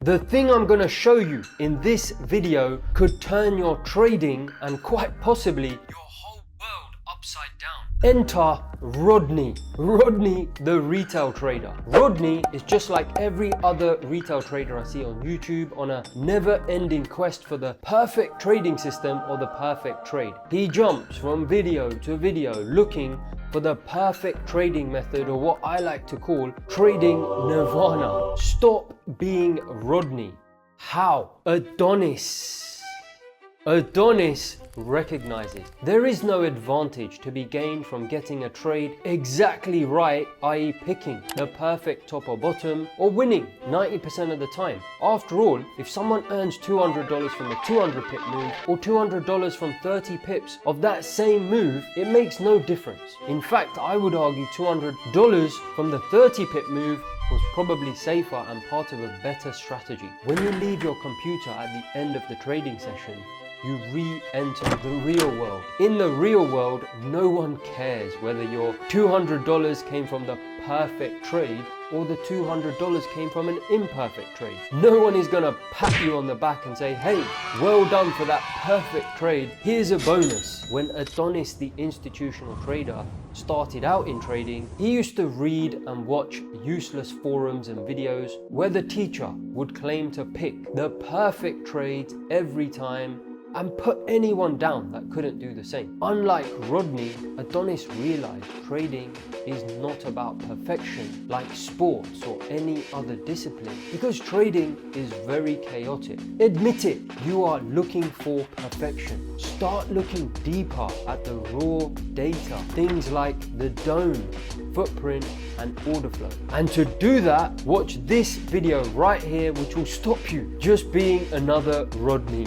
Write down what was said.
The thing I'm gonna show you in this video could turn your trading and quite possibly your whole world upside down. Enter Rodney. Rodney, the retail trader. Rodney is just like every other retail trader I see on YouTube on a never-ending quest for the perfect trading system or the perfect trade. He jumps from video to video looking for the perfect trading method, or what I like to call trading Nirvana. Stop being Rodney. How? Adonis recognizes there is no advantage to be gained from getting a trade exactly right, i.e. picking the perfect top or bottom, or winning 90% of the time. After all, if someone earns $200 from a 200 pip move or $200 from 30 pips of that same move, it makes no difference. In fact, I would argue $200 from the 30 pip move was probably safer and part of a better strategy. When you leave your computer at the end of the trading session, you re-enter the real world. In the real world, no one cares whether your $200 came from the perfect trade or the $200 came from an imperfect trade. No one is gonna pat you on the back and say, hey, well done for that perfect trade, here's a bonus. When Adonis, the institutional trader, started out in trading, he used to read and watch useless forums and videos where the teacher would claim to pick the perfect trades every time and put anyone down that couldn't do the same. Unlike Rodney, Adonis realized trading is not about perfection like sports or any other discipline, because trading is very chaotic. Admit it, you are looking for perfection. Start looking deeper at the raw data, things like the dome, footprint, and order flow. And to do that, watch this video right here, which will stop you just being another Rodney.